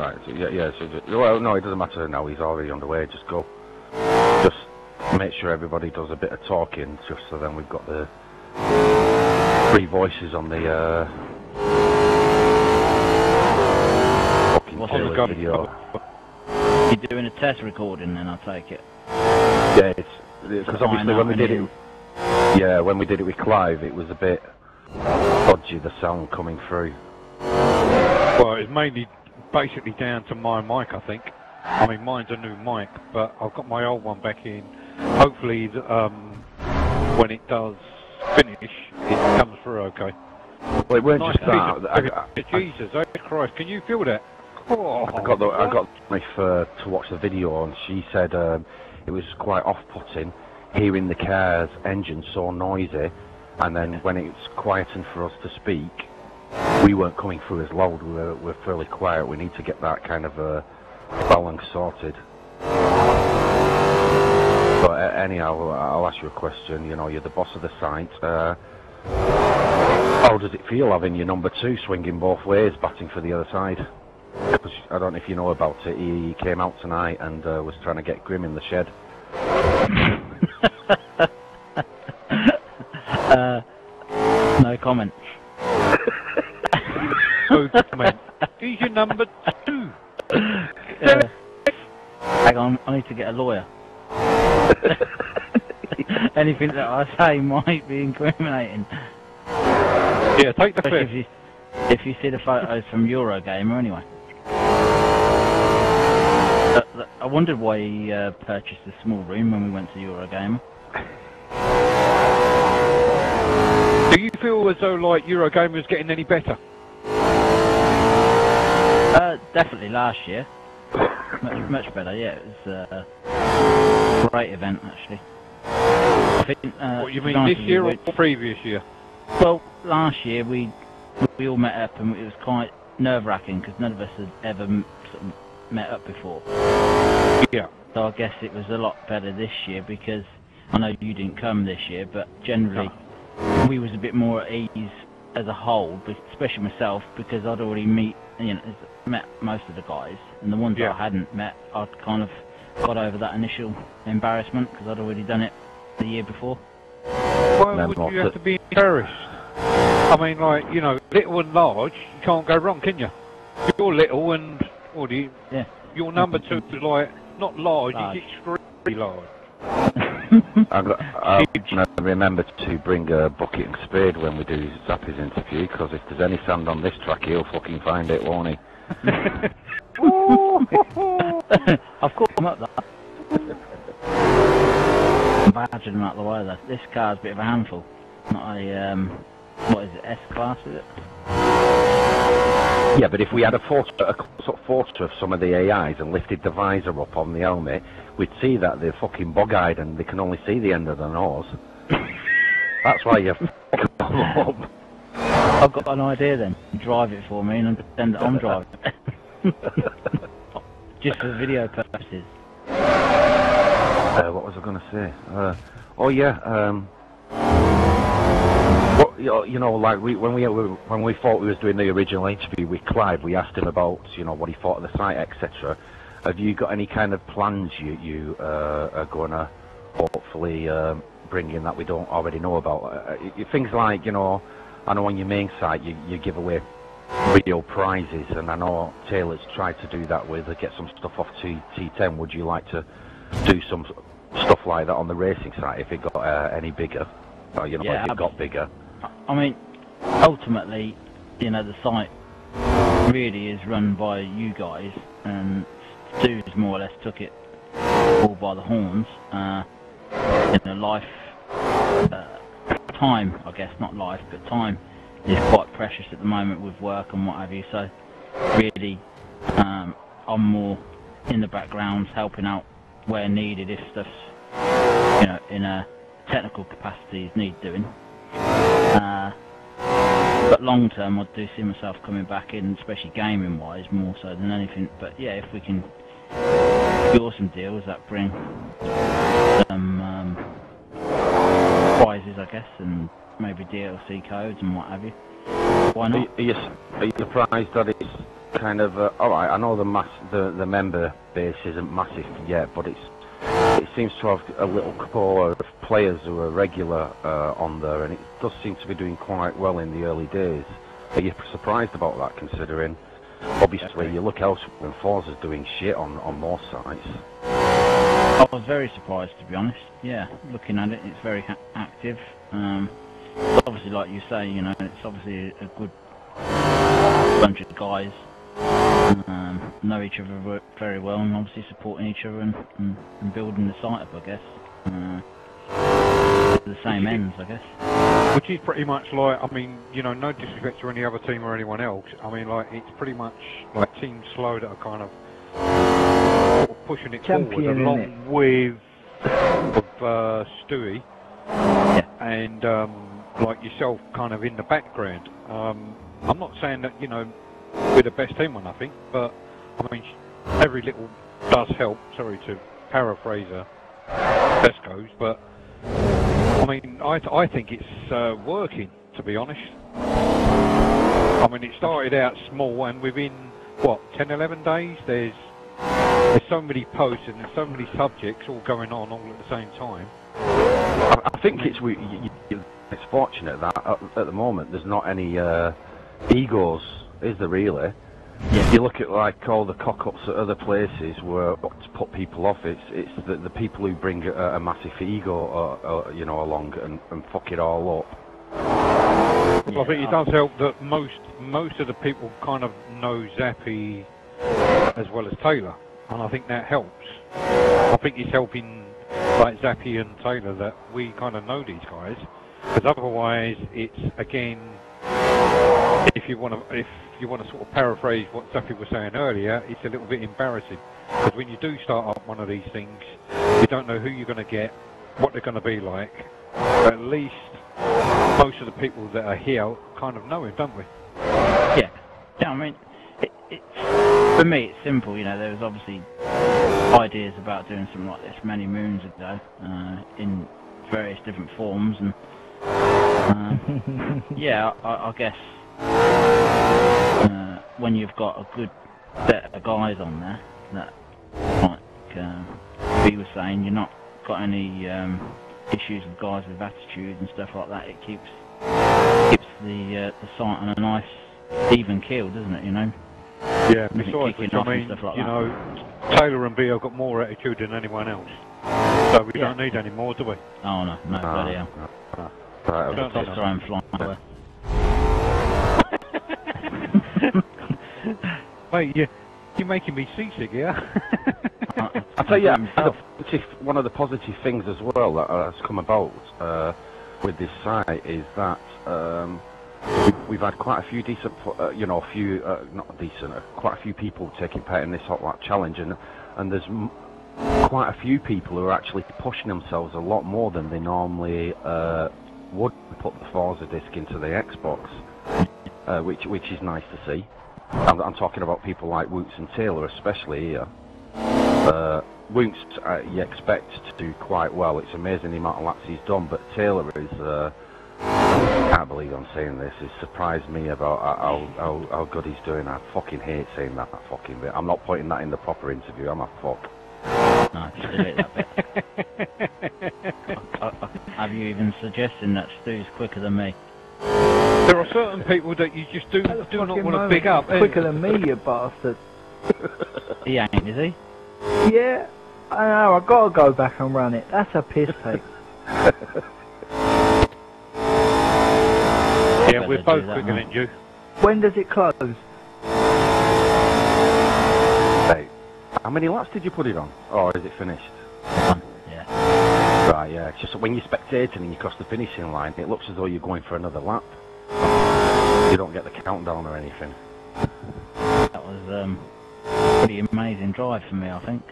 Right, so well, no, it doesn't matter now, he's already on the way, just go. Just make sure everybody does a bit of talking, just so then we've got the 3 voices on the fucking video. You're doing a test recording then, I'll take it. Yeah, because obviously when we did it, when we did it with Clive, it was a bit dodgy, the sound coming through. Well, it's mainly basically down to my mic, I think. I mean, mine's a new mic, but I've got my old one back in. Hopefully, when it does finish, it comes through okay. Well, it weren't nice just that. Jesus, oh Christ, can you feel that? Oh, I got my wife to watch the video, and she said it was quite off-putting hearing the car's engine so noisy, and then when it's quietened for us to speak, we weren't coming through as loud. We're fairly quiet. We need to get that kind of balance sorted. But anyhow, I'll ask you a question. You know, you're the boss of the site. How does it feel having your number 2 swinging both ways, batting for the other side? Because I don't know if you know about it. He came out tonight and was trying to get Grim in the shed. No comment. No comment. He's your number 2. Hang on, I need to get a lawyer. Anything that I say might be incriminating. Yeah, take the fifth. If you see the photos from Eurogamer, anyway. I wondered why he purchased a small room when we went to Eurogamer. Do you feel as though like Eurogamer is getting any better? Definitely last year. Much better, yeah. It was a great event, actually. I think, what, you mean this year or previous year? Well, last year we all met up, and it was quite nerve-wracking because none of us had ever sort of met up before. Yeah. So I guess it was a lot better this year because I know you didn't come this year, but generally we was a bit more at ease as a whole, especially myself, because I'd already met most of the guys, and the ones that I hadn't met, I'd kind of got over that initial embarrassment because I'd already done it the year before. Why would you have to be embarrassed? I mean, like, you know, little and large, you can't go wrong, can you? You're little and, what do you... Yeah. Your number 2 is like, not large, it's extremely large. I remember to bring a bucket and spade when we do Zappy's interview, because if there's any sand on this track, he'll fucking find it, won't he? I've caught him up that. I'm badgering him out of the way though. This car's a bit of a handful. Not a, what is it, S-Class, is it? Yeah, but if we had a sort of photo of some of the AIs and lifted the visor up on the helmet, we'd see that they're fucking bog-eyed and they can only see the end of the nose. That's why you fucking up. I've got an idea then. Drive it for me and pretend that I'm driving. Just for video purposes. What was I going to say? Oh yeah. You know, like when we thought we was doing the original interview with Clive, we asked him about, you know, what he thought of the site, etc. Have you got any kind of plans you are going to hopefully bring in that we don't already know about? Things like, you know, I know on your main site you give away real prizes, and I know Taylor's tried to do that with get some stuff off T10. Would you like to do some stuff like that on the racing site if it got any bigger? Or, you know, if it got bigger? I mean, ultimately, you know, the site really is run by you guys, and Stu's more or less took it all by the horns. You know, life, time, I guess, not life, but time is quite precious at the moment with work and what have you, so really, I'm more in the background helping out where needed if stuff's, you know, in a technical capacity need doing. But long term, I do see myself coming back in, especially gaming wise, more so than anything. But yeah, if we can secure some deals that bring some prizes, I guess, and maybe DLC codes and what have you, why not? Are you surprised that it's kind of all right. I know the member base isn't massive yet, but it seems to have a little core of players who are regular on there, and it does seem to be doing quite well in the early days. Are you surprised about that, considering obviously you look elsewhere and Forza's doing shit on most sites? I was very surprised, to be honest. Yeah, looking at it, it's very active. Obviously, like you say, you know, it's obviously a good bunch of guys. Know each other very well, and obviously supporting each other and building the site up, I guess. The same ends, I guess. Which is pretty much like, I mean, you know, no disrespect to any other team or anyone else. I mean, like, it's pretty much like Team Slow that are kind of sort of pushing it forward, along with Stewie and like yourself, kind of in the background. I'm not saying that, you know, we're the best team on nothing, but I mean, every little does help. Sorry to paraphrase Tesco's, but I mean, I think it's working, to be honest. I mean, it started out small, and within what 10, 11 days, there's so many posts and there's so many subjects all going on all at the same time. I think it's fortunate that at the moment there's not any egos, is there really? Yeah. You look at like all the cock-ups at other places where to put people off. It's the people who bring a massive ego, you know, along and fuck it all up. Yeah. I think it does help that most of the people kind of know Zapiy as well as Taylor, and I think that helps. I think it's helping like Zapiy and Taylor that we kind of know these guys, because otherwise it's again. If you want to sort of paraphrase what Zapiy was saying earlier, it's a little bit embarrassing, because when you do start up one of these things, you don't know who you're going to get, what they're going to be like. But at least most of the people that are here kind of know him, don't we? Yeah. I mean, for me, it's simple. You know, there was obviously ideas about doing something like this many moons ago, in various different forms, and yeah, I guess when you've got a good set of guys on there, that, like he was saying, you're not got any issues with guys with attitudes and stuff like that. It keeps the site on a nice even keel, doesn't it? You know. Yeah. Besides which, I mean, like you know, Taylor and B have got more attitude than anyone else, so we don't need any more, do we? Oh no, bloody hell. Right, testosterone flying away. Wait, you're making me seasick here. I tell you, one of the positive things as well that has come about with this site is that we've had quite a few decent, you know, quite a few people taking part in this hot lap challenge, and there's quite a few people who are actually pushing themselves a lot more than they normally would put the Forza disc into the Xbox, which is nice to see. I'm talking about people like Woots and Taylor, especially here. Woots, you expect to do quite well. It's amazing the amount of laps he's done, but Taylor is, I can't believe I'm saying this, he's surprised me about how good he's doing. I fucking hate saying that fucking bit. I'm not putting that in the proper interview, I'm a fuck. No, just delete that bit. Have you even suggesting that Stu's quicker than me? There are certain people that you just do not want to big up. Quicker than me, you bastard. He ain't, is he? Yeah, I know, I've got to go back and run it. That's a piss take. Yeah, we're both quicker than you. When does it close? Hey, how many laps did you put it on? Or is it finished? Yeah. Right, yeah. It's just when you're spectating and you cross the finishing line, it looks as though you're going for another lap. You don't get the countdown or anything. That was pretty amazing drive for me, I think.